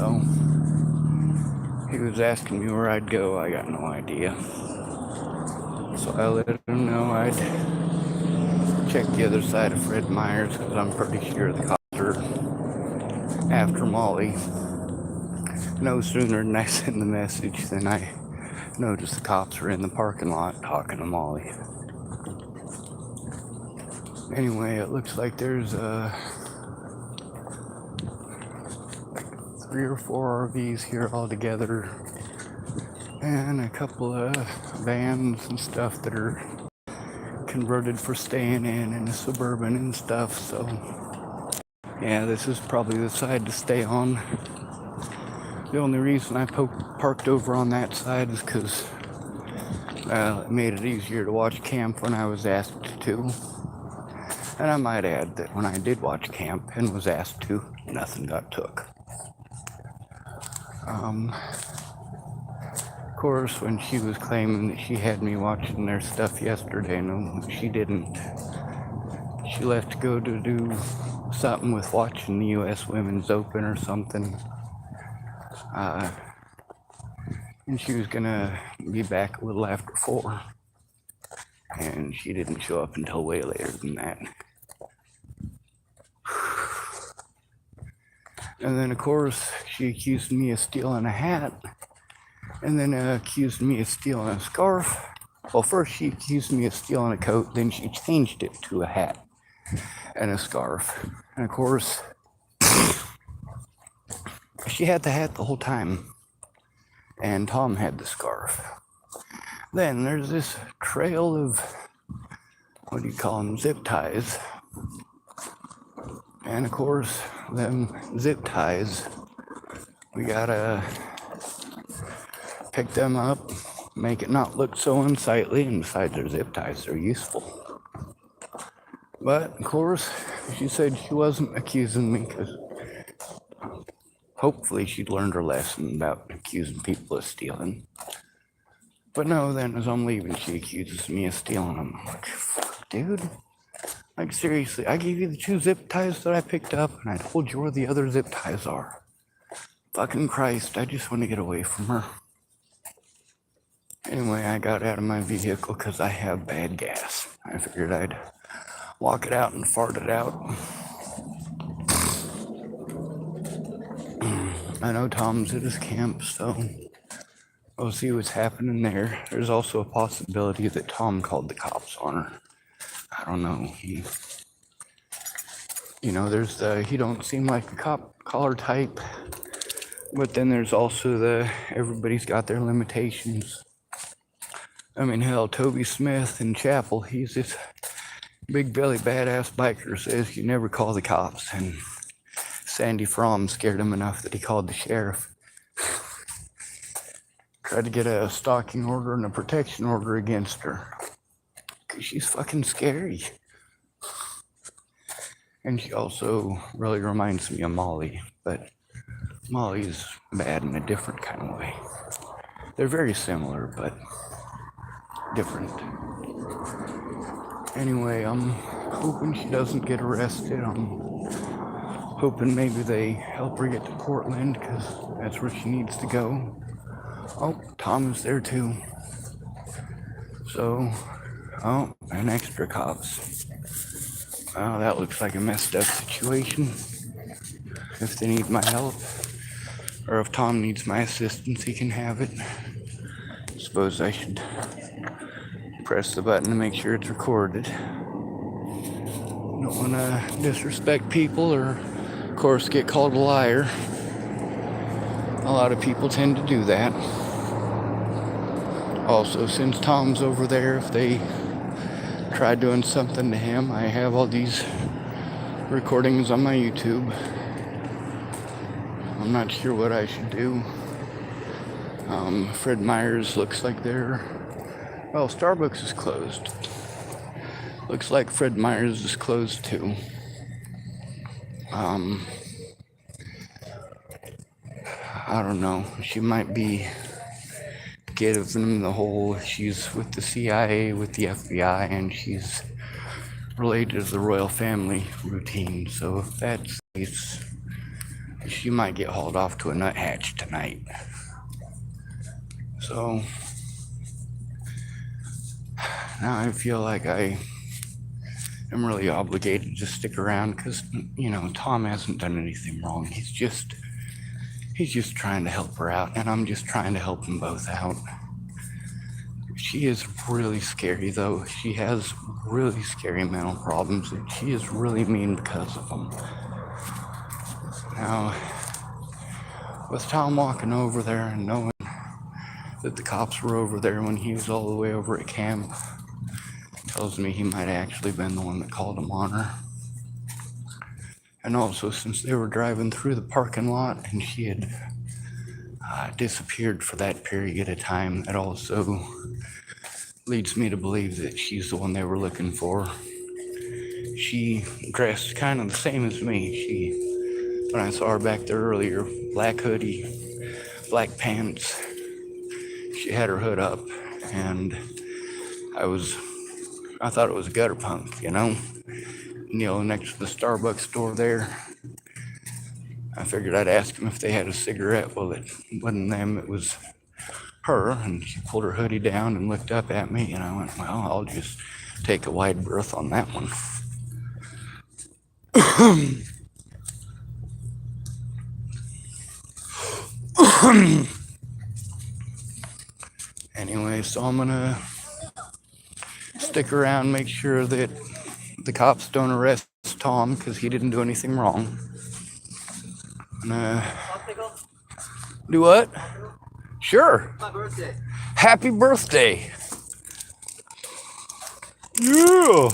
So he was asking me where I'd go. I got no idea. So I let him know I'd check the other side of Fred Meyer's because I'm pretty sure the cops are after Molly. No sooner than I send the message than I notice the cops are in the parking lot talking to Molly. Anyway, it looks like there's 3 or 4 RVs here all together, and a couple of vans and stuff that are converted for staying in a Suburban and stuff. So yeah, this is probably the side to stay on. The only reason I parked over on that side is because it made it easier to watch camp when I was asked to. And I might add that when I did watch camp and was asked to, nothing got took. Of course, when she was claiming that she had me watching their stuff yesterday, no, she didn't. She left to go to do something with watching the U.S. Women's Open or something. And she was gonna be back a little after 4. And she didn't show up until way later than that. And then, of course, she accused me of stealing a hat. And then accused me of stealing a scarf. Well, first she accused me of stealing a coat, then she changed it to a hat and a scarf. And of course, she had the hat the whole time. And Tom had the scarf. Then there's this trail of, what do you call them, zip ties. And of course, them zip ties, we gotta pick them up, make it not look so unsightly, and besides their zip ties, they're useful. But of course, she said she wasn't accusing me because hopefully she'd learned her lesson about accusing people of stealing. But no, then as I'm leaving, she accuses me of stealing them. I'm like, fuck, dude. Like, seriously, I gave you the 2 zip ties that I picked up, and I told you where the other zip ties are. Fucking Christ, I just want to get away from her. Anyway, I got out of my vehicle because I have bad gas. I figured I'd walk it out and fart it out. I know Tom's at his camp, so we'll see what's happening there. There's also a possibility that Tom called the cops on her. I don't know. He don't seem like a cop caller type. But then there's also everybody's got their limitations. I mean, hell, Toby Smith in Chapel, he's this big belly badass biker, says you never call the cops. And Sandy Fromm scared him enough that he called the sheriff. Tried to get a stalking order and a protection order against her. Because she's fucking scary. And she also really reminds me of Molly. But Molly's bad in a different kind of way. They're very similar, but different. Anyway, I'm hoping she doesn't get arrested. I'm hoping maybe they help her get to Portland because that's where she needs to go. Oh, Tom is there too. So, and extra cops. Oh, that looks like a messed up situation. If they need my help, or if Tom needs my assistance, he can have it. I suppose I should press the button to make sure it's recorded. Don't want to disrespect people or, of course, get called a liar. A lot of people tend to do that. Also, since Tom's over there, if they try doing something to him, I have all these recordings on my YouTube. I'm not sure what I should do. Fred Meyer's looks like well, Starbucks is closed. Looks like Fred Meyer's is closed too. I don't know. She might be giving them the whole, she's with the CIA, with the FBI, and she's related to the royal family routine. So if that's the case, she might get hauled off to a nuthatch tonight. So now I feel like I am really obligated to stick around because, Tom hasn't done anything wrong. He's just trying to help her out, and I'm just trying to help them both out. She is really scary, though. She has really scary mental problems, and she is really mean because of them. Now, with Tom walking over there and knowing that the cops were over there when he was all the way over at camp, tells me he might have actually been the one that called him on her. And also, since they were driving through the parking lot and she had disappeared for that period of time, that also leads me to believe that she's the one they were looking for. She dressed kind of the same as me. When I saw her back there earlier, black hoodie, black pants. She had her hood up, and I thought it was a gutter punk, next to the Starbucks store there. I figured I'd ask him if they had a cigarette. Well, it wasn't them, it was her, and she pulled her hoodie down and looked up at me, and I went, well, I'll just take a wide berth on that one. Anyway, so I'm gonna stick around, make sure that the cops don't arrest Tom because he didn't do anything wrong. Do what? Sure. My birthday. Happy birthday. Yeah.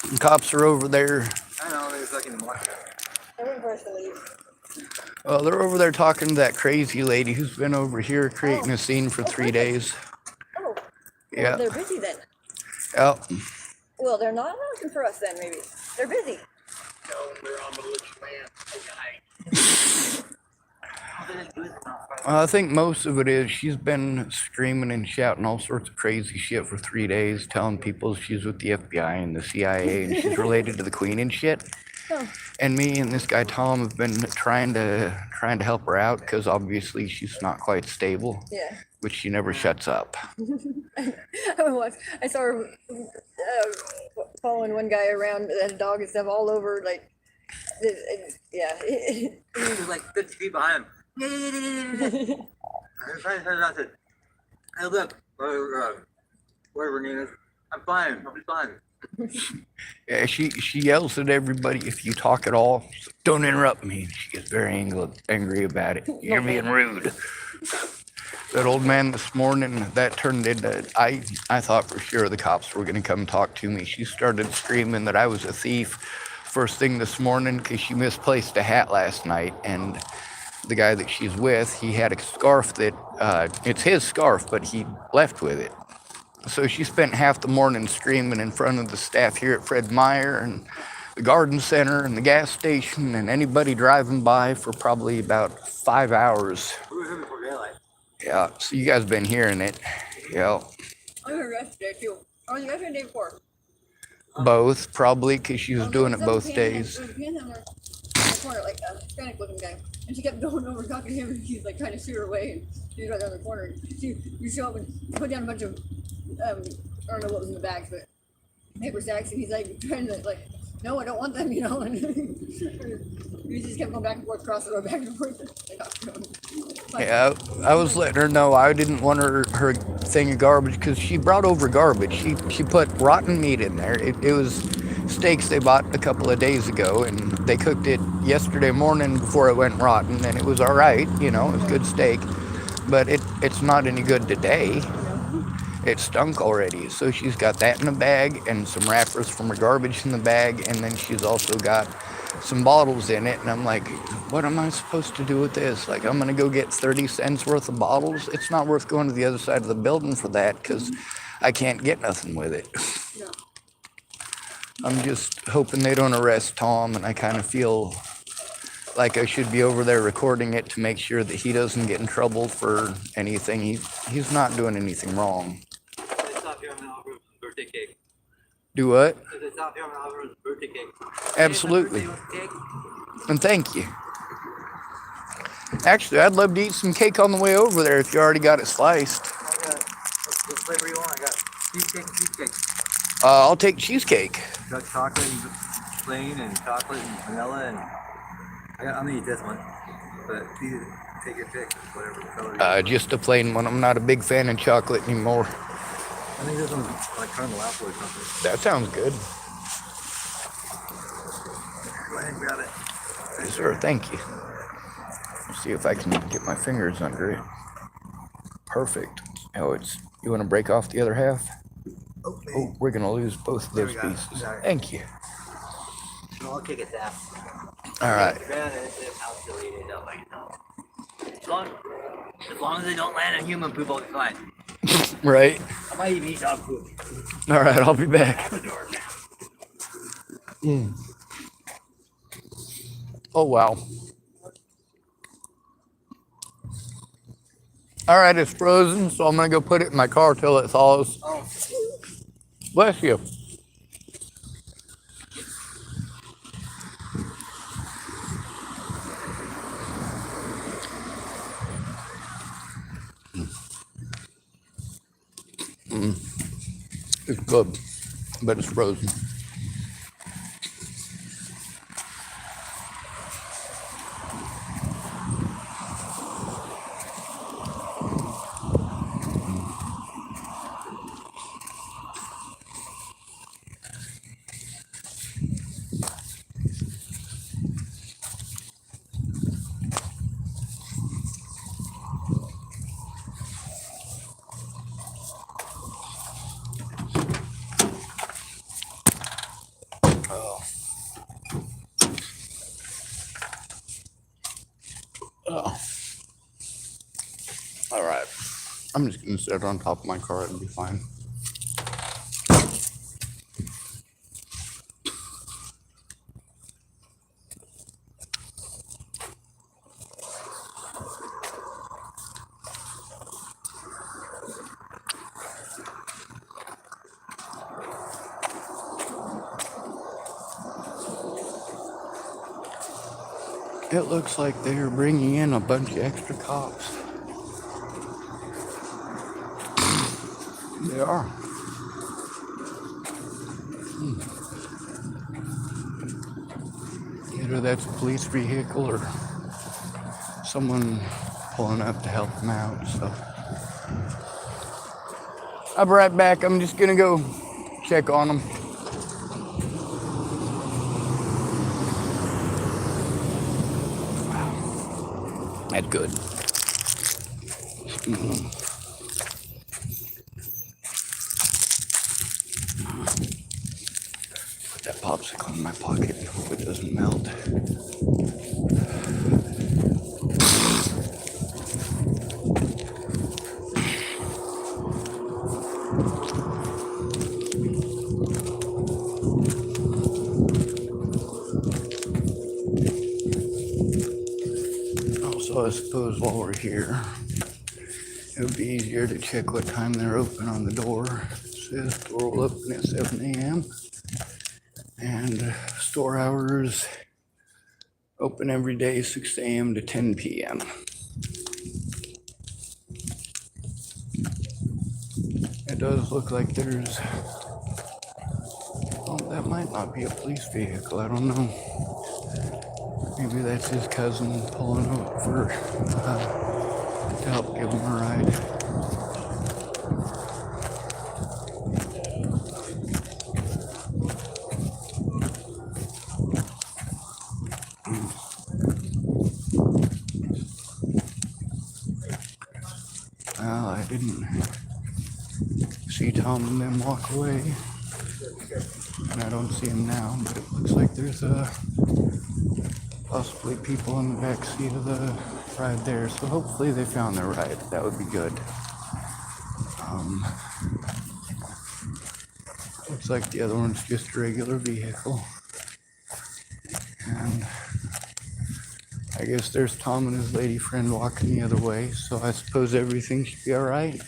The cops are over there. I know, they're fucking more. Well, they're over there talking to that crazy lady who's been over here creating a scene for 3 days. Oh. Yeah. Well, they're busy then. Yep. Well, they're not looking for us then, maybe. They're busy. No, they're on the rich man. I think most of it is she's been screaming and shouting all sorts of crazy shit for 3 days, telling people she's with the FBI and the CIA and she's related to the Queen and shit. Oh. And me and this guy Tom have been trying to help her out because obviously she's not quite stable. Yeah. Which she never shuts up. I saw her following one guy around that had a dog and stuff all over, like, yeah. There's like 50 feet behind him. I'm trying to tell her not to. Hey, look, whatever her name is. I'm fine. I'll be fine. Yeah, she yells at everybody if you talk at all. Don't interrupt me. She gets very angry about it. You're being rude. That old man this morning, that turned into, I thought for sure the cops were going to come talk to me. She started screaming that I was a thief first thing this morning because she misplaced a hat last night. And the guy that she's with, he had a scarf that, it's his scarf, but he left with it. So she spent half the morning screaming in front of the staff here at Fred Meyer and the garden center and the gas station and anybody driving by for probably about 5 hours. We were here before daylight. Yeah, so you guys been hearing it. Yeah. I was yesterday too. I was yesterday the day before. Both, probably, because she was doing it both days. There was a panhandler in the corner, like a Hispanic looking guy. And she kept going over talking to him and he's like trying to steer her away and she's right down the corner. You show up and put down a bunch of I don't know what was in the bags, but paper sacks, and he's like trying to like, no, I don't want them, and he just kept going back and forth across the road, back and forth. Yeah, I was letting her know I didn't want her thing of garbage because she brought over garbage. She put rotten meat in there. It was steaks they bought a couple of days ago, and they cooked it yesterday morning before it went rotten, and it was all right, it was good steak, but it's not any good today. It stunk already. So she's got that in a bag and some wrappers from her garbage in the bag, and then she's also got some bottles in it. And I'm like, what am I supposed to do with this? Like, I'm gonna go get 30 cents worth of bottles? It's not worth going to the other side of the building for that because I can't get nothing with it. No. I'm just hoping they don't arrest Tom, and I kind of feel like I should be over there recording it to make sure that he doesn't get in trouble for anything. He's not doing anything wrong. Birthday cake. Do what? Birthday cake. Absolutely. And thank you. Actually, I'd love to eat some cake on the way over there if you already got it sliced. I got what flavor you want? I got cheesecake and cheesecake. I'll take cheesecake. Got chocolate and plain and chocolate and vanilla and I'm gonna eat this one. But you take your pick, whatever color you want. Just a plain one. I'm not a big fan of chocolate anymore. I think this one's like caramel apple or something. That sounds good. Go ahead and grab it. Yes, sir. Thank you. See if I can get my fingers under it. Perfect. Oh, you want to break off the other half? Okay. Oh, we're going to lose both of There those we go. pieces. Sorry. Thank you. No, I'll kick it down. All right. As long as they don't land on human poop, I'll be fine. Right. I might even eat dog poop. All right. I'll be back. Oh, wow. All right. It's frozen, so I'm going to go put it in my car till it thaws. Oh, Bless you. It's good, but it's frozen. Oh. All right. I'm just going to set it on top of my car. It'll be fine. It looks like they're bringing in a bunch of extra cops. They are. Either that's a police vehicle or someone pulling up to help them out. So I'll be right back. I'm just gonna go check on them. That's good. Put that popsicle in my pocket and hope it doesn't melt. Also, I suppose while we're here, it would be easier to check what time they're open on the door. It says store will open at 7 a.m. and store hours open every day 6 a.m. to 10 p.m. It does look like there's, oh, that might not be a police vehicle. I don't know. Maybe that's his cousin pulling over to help give him a ride. Well, I didn't see Tom and them walk away, and I don't see him now, but it looks like there's possibly people in the back seat of the ride there, so hopefully they found their ride. That would be good. Looks like the other one's just a regular vehicle. And I guess there's Tom and his lady friend walking the other way, so I suppose everything should be all right.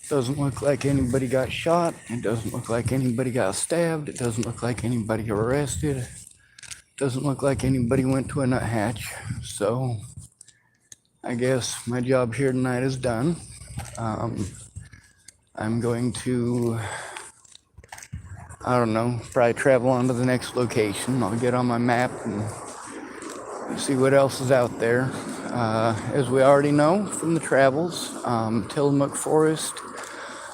Doesn't look like anybody got shot. It doesn't look like anybody got stabbed. It doesn't look like anybody arrested. doesn't look like anybody went to a nuthatch, so I guess my job here tonight is done. I'm going to, I don't know, probably travel on to the next location. I'll get on my map and see what else is out there. As we already know from the travels, Tillamook Forest,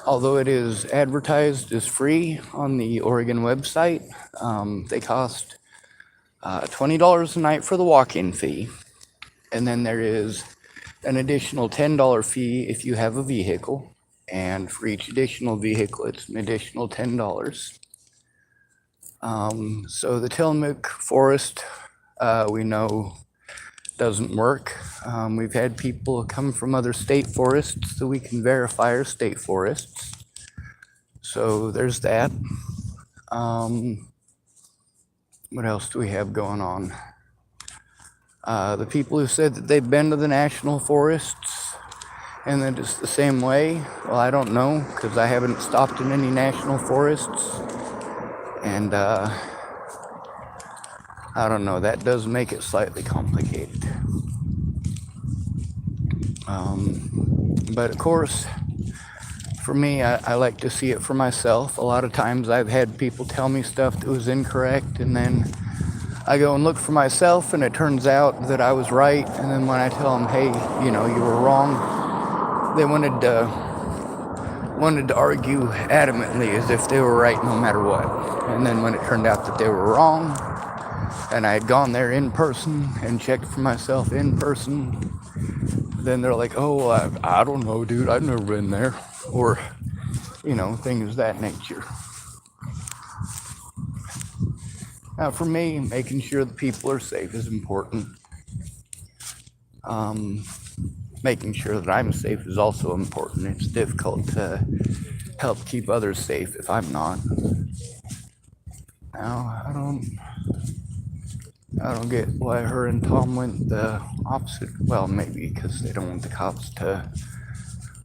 although it is advertised as free on the Oregon website, they cost $20 a night for the walk-in fee. And then there is an additional $10 fee if you have a vehicle. And for each additional vehicle, it's an additional $10. So the Tillamook Forest, we know, doesn't work. We've had people come from other state forests so we can verify our state forests. So there's that. What else do we have going on? The people who said that they've been to the national forests and that it's the same way, well, I don't know, because I haven't stopped in any national forests. And I don't know, that does make it slightly complicated. But of course, for me, I like to see it for myself. A lot of times I've had people tell me stuff that was incorrect, and then I go and look for myself, and it turns out that I was right. And then when I tell them, hey, you know, you were wrong, they wanted to argue adamantly as if they were right no matter what. And then when it turned out that they were wrong, and I had gone there in person and checked for myself in person, then they're like, oh, I don't know, dude, I've never been there. Or, you know, things of that nature. Now, for me, making sure the people are safe is important. Making sure that I'm safe is also important. It's difficult to help keep others safe if I'm not. Now, I don't get why her and Tom went the opposite. Well, maybe because they don't want the cops to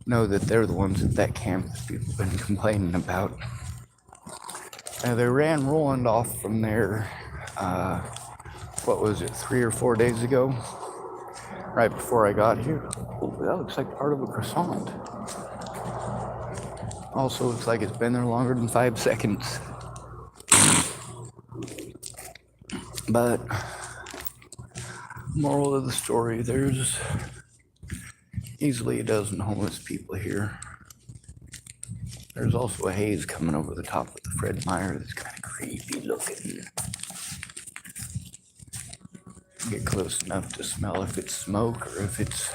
know that they're the ones at that camp that people have been complaining about. They ran Roland off from there, what was it, 3 or 4 days ago? Right before I got here. Oh, that looks like part of a croissant. Also looks like it's been there longer than 5 seconds. But, moral of the story, there's easily a dozen homeless people here. There's also a haze coming over the top of the Fred Meyer that's kind of creepy looking. Get close enough to smell if it's smoke or if it's,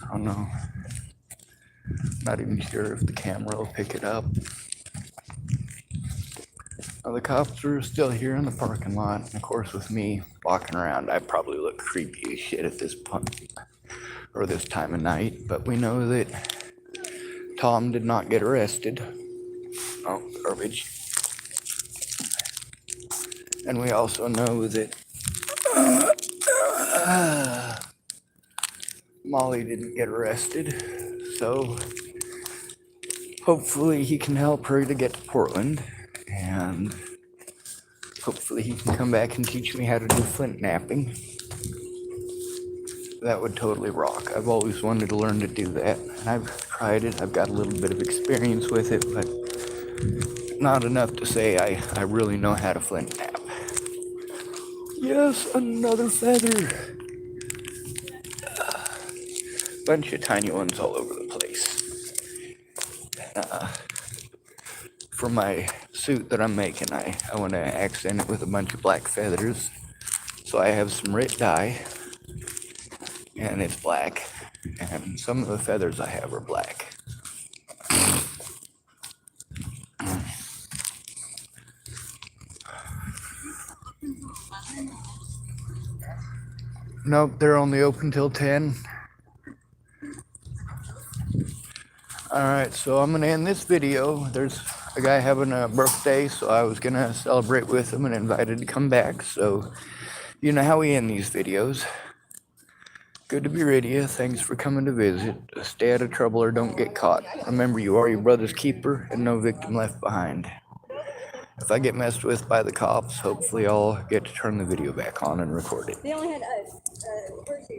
I don't know. Not even sure if the camera will pick it up. Well, the cops are still here in the parking lot. And of course, with me walking around, I probably look creepy as shit at this point, or this time of night. But we know that Tom did not get arrested. Oh, garbage. And we also know that Molly didn't get arrested. So hopefully he can help her to get to Portland. And hopefully he can come back and teach me how to do flint napping. That would totally rock. I've always wanted to learn to do that. And I've tried it. I've got a little bit of experience with it, but not enough to say I really know how to flint nap. Yes, another feather. Bunch of tiny ones all over the place. For my suit that I'm making, I want to accent it with a bunch of black feathers. So I have some Rit dye, and it's black. And some of the feathers I have are black. Nope, they're only open till 10. Alright, so I'm going to end this video. There's a guy having a birthday, so I was going to celebrate with him and invited to come back. So, you know how we end these videos. Good to be rid of you. Thanks for coming to visit. Stay out of trouble or don't get caught. Remember, you are your brother's keeper and no victim left behind. If I get messed with by the cops, hopefully I'll get to turn the video back on and record it. They only had us. First